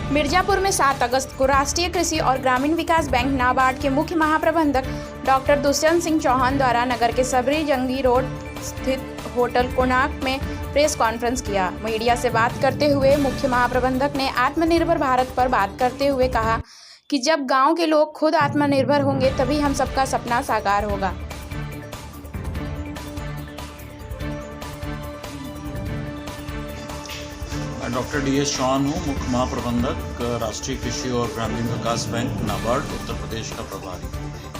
मिर्जापुर में 7 अगस्त को राष्ट्रीय कृषि और ग्रामीण विकास बैंक नाबार्ड के मुख्य महाप्रबंधक डॉक्टर दुष्यंत सिंह चौहान द्वारा नगर के सबरी जंगी रोड स्थित होटल कोणार्क में प्रेस कॉन्फ्रेंस किया। मीडिया से बात करते हुए मुख्य महाप्रबंधक ने आत्मनिर्भर भारत पर बात करते हुए कहा कि जब गांव के लोग खुद आत्मनिर्भर होंगे तभी हम सबका सपना साकार होगा। मैं डॉक्टर DS चौहान हूँ, मुख्य महाप्रबंधक राष्ट्रीय कृषि और ग्रामीण विकास बैंक नाबार्ड उत्तर प्रदेश का प्रभारी।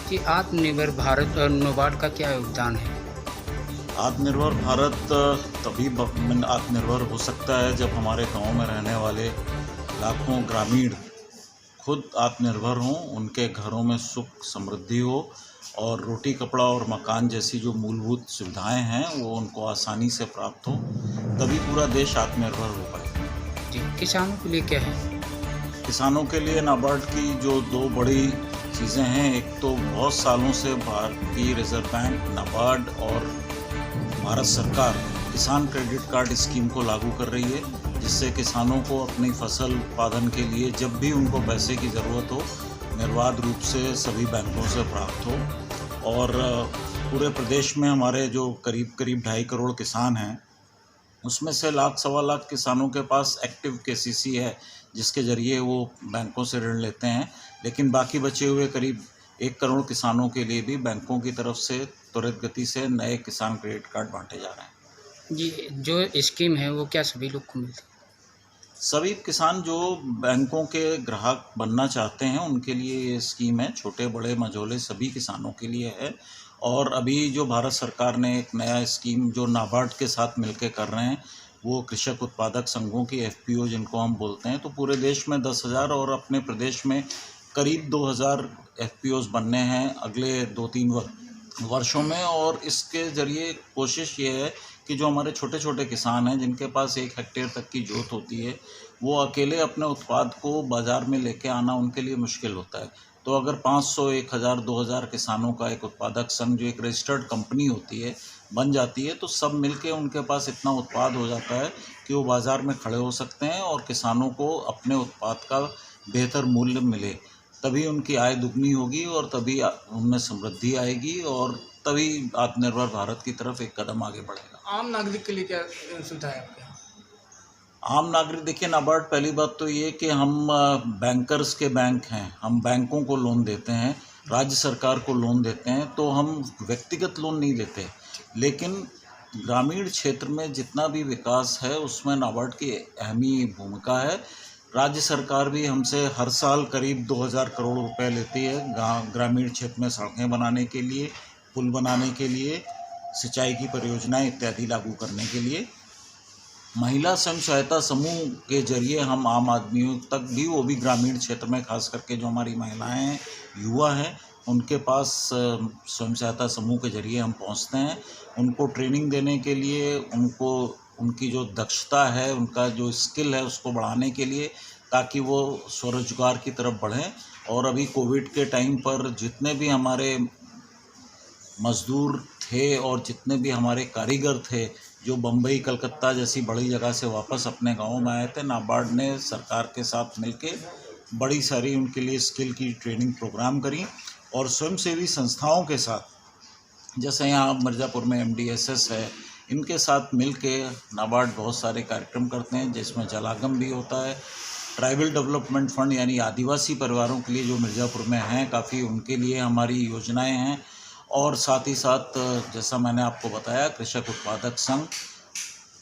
कि आत्मनिर्भर भारत और नाबार्ड का क्या योगदान है? आत्मनिर्भर भारत तभी आत्मनिर्भर हो सकता है जब हमारे गांव में रहने वाले लाखों ग्रामीण खुद आत्मनिर्भर हों, उनके घरों में सुख समृद्धि हो और रोटी कपड़ा और मकान जैसी जो मूलभूत सुविधाएं हैं वो उनको आसानी से प्राप्त हो, तभी पूरा देश आत्मनिर्भर हो पाए। जी, किसानों के लिए क्या है? किसानों के लिए नाबार्ड की जो 2 बड़ी चीज़ें हैं, एक तो बहुत सालों से भारतीय रिजर्व बैंक, नाबार्ड और भारत सरकार किसान क्रेडिट कार्ड स्कीम को लागू कर रही है, जिससे किसानों को अपनी फसल उत्पादन के लिए जब भी उनको पैसे की ज़रूरत हो निर्बाध रूप से सभी बैंकों से प्राप्त हो। और पूरे प्रदेश में हमारे जो करीब 2.5 करोड़ किसान हैं, उसमें से लाख सवा लाख किसानों के पास एक्टिव KCC है, जिसके ज़रिए वो बैंकों से ऋण लेते हैं, लेकिन बाकी बचे हुए करीब 1 करोड़ किसानों के लिए भी बैंकों की तरफ से त्वरित गति से नए किसान क्रेडिट कार्ड बांटे जा रहे हैं। जी, जो स्कीम है वो क्या सभी लोग को मिलती है? सभी किसान जो बैंकों के ग्राहक बनना चाहते हैं उनके लिए ये स्कीम है, छोटे बड़े मझोले सभी किसानों के लिए है। और अभी जो भारत सरकार ने एक नया स्कीम जो नाबार्ड के साथ मिलकर कर रहे हैं, वो कृषक उत्पादक संघों की FPO जिनको हम बोलते हैं, तो पूरे देश में 10,000 और अपने प्रदेश में करीब 2,000 FPOs बनने हैं अगले 2-3 वर्षों में। और इसके ज़रिए कोशिश ये है कि जो हमारे छोटे छोटे किसान हैं जिनके पास 1 हेक्टेयर तक की जोत होती है, वो अकेले अपने उत्पाद को बाज़ार में लेके आना उनके लिए मुश्किल होता है। तो अगर 500, 1,000, 2,000 किसानों का एक उत्पादक संघ जो एक रजिस्टर्ड कंपनी होती है बन जाती है, तो सब मिलके उनके पास इतना उत्पाद हो जाता है कि वो बाज़ार में खड़े हो सकते हैं और किसानों को अपने उत्पाद का बेहतर मूल्य मिले। तभी उनकी आय दुगनी होगी और तभी उनमें समृद्धि आएगी और तभी आत्मनिर्भर भारत की तरफ एक कदम आगे बढ़ेगा। आम नागरिक के लिए क्या सुविधा है आपके यहाँ? आम नागरिक देखिए, नाबार्ड पहली बात तो ये कि हम बैंकर्स के बैंक हैं, हम बैंकों को लोन देते हैं, राज्य सरकार को लोन देते हैं, तो हम व्यक्तिगत लोन नहीं लेते। लेकिन ग्रामीण क्षेत्र में जितना भी विकास है उसमें नाबार्ड की अहमी भूमिका है। राज्य सरकार भी हमसे हर साल करीब 2,000 करोड़ रुपए लेती है ग्रामीण क्षेत्र में सड़कें बनाने के लिए, पुल बनाने के लिए, सिंचाई की परियोजनाएं इत्यादि लागू करने के लिए। महिला स्वयं सहायता समूह के जरिए हम आम आदमियों तक भी, वो भी ग्रामीण क्षेत्र में खास करके जो हमारी महिलाएं हैं, युवा हैं, उनके पास स्वयं सहायता समूह के जरिए हम पहुंचते हैं। उनको ट्रेनिंग देने के लिए, उनको उनकी जो दक्षता है, उनका जो स्किल है उसको बढ़ाने के लिए, ताकि वो स्वरोजगार की तरफ बढ़ें। और अभी कोविड के टाइम पर जितने भी हमारे मज़दूर थे और जितने भी हमारे कारीगर थे जो बम्बई कलकत्ता जैसी बड़ी जगह से वापस अपने गाँव में आए थे, नाबार्ड ने सरकार के साथ मिलके बड़ी सारी उनके लिए स्किल की ट्रेनिंग प्रोग्राम करी। और स्वयंसेवी संस्थाओं के साथ, जैसे यहाँ मिर्ज़ापुर में MDSS है, इनके साथ मिलके नाबार्ड बहुत सारे कार्यक्रम करते हैं, जिसमें जलागम भी होता है। ट्राइबल डेवलपमेंट फंड यानी आदिवासी परिवारों के लिए जो मिर्ज़ापुर में हैं काफ़ी, उनके लिए हमारी योजनाएं हैं। और साथ ही साथ जैसा मैंने आपको बताया, कृषक उत्पादक संघ,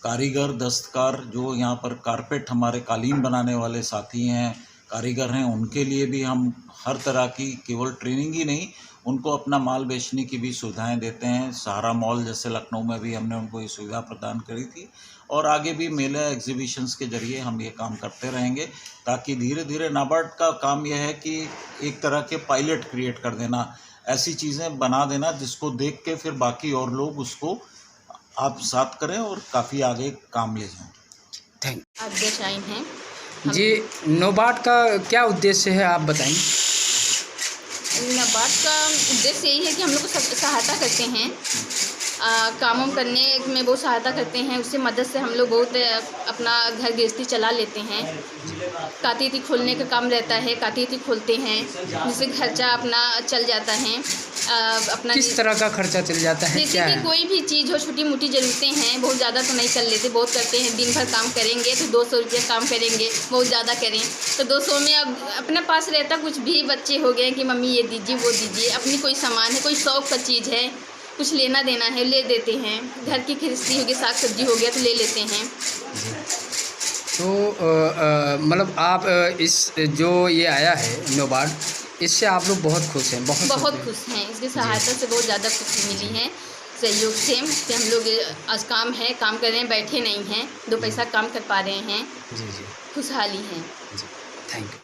कारीगर, दस्तकार, जो यहाँ पर कारपेट हमारे कालीन बनाने वाले साथी हैं, कारीगर हैं, उनके लिए भी हम हर तरह की केवल ट्रेनिंग ही नहीं, उनको अपना माल बेचने की भी सुविधाएं देते हैं। सहारा मॉल जैसे लखनऊ में भी हमने उनको ये सुविधा प्रदान करी थी। और आगे भी मेला एग्जीबिशंस के जरिए हम ये काम करते रहेंगे, ताकि धीरे धीरे नाबार्ड का काम यह है कि एक तरह के पायलट क्रिएट कर देना, ऐसी चीज़ें बना देना जिसको देख के फिर बाकी और लोग उसको आप साथ करें और काफ़ी आगे काम ले जाएं। थैंक अध्यक्ष आइन हैं जी, नाबार्ड का क्या उद्देश्य है आप बताएं? नाबार्ड का उद्देश्य यही है कि हम लोग को सहायता करते हैं कामों करने में बहुत सहायता करते हैं। उससे मदद से हम लोग बहुत अपना घर गृहस्थी चला लेते हैं। कातीती खोलने का काम रहता है, कातीती खोलते हैं जिससे खर्चा अपना चल जाता है। अपना किस तरह का खर्चा चल जाता है, जैसे क्या कि है? कोई भी चीज़ हो, छोटी मोटी ज़रूरतें हैं, बहुत ज़्यादा तो नहीं कर लेते, बहुत करते हैं। दिन भर काम करेंगे तो 200 रुपये काम करेंगे, बहुत ज़्यादा करें तो 200 में अब अपने पास रहता कुछ भी। बच्चे हो गए कि मम्मी ये दीजिए वो दीजिए, अपनी कोई सामान है, कोई शौक़ का चीज़ है, कुछ लेना देना है, ले देते हैं। घर की गृहस्थी हो गई, साग सब्जी हो गया तो ले लेते हैं। तो मतलब आप इस जो ये आया है नाबार्ड, इससे आप लोग बहुत खुश हैं? बहुत खुश हैं। इसकी सहायता से बहुत ज़्यादा खुशी मिली है, सहयोग से कि हम लोग आज काम है, काम कर रहे हैं, बैठे नहीं हैं, 2 पैसा काम कर पा रहे हैं। जी जी खुशहाली है। जी, थैंक यू।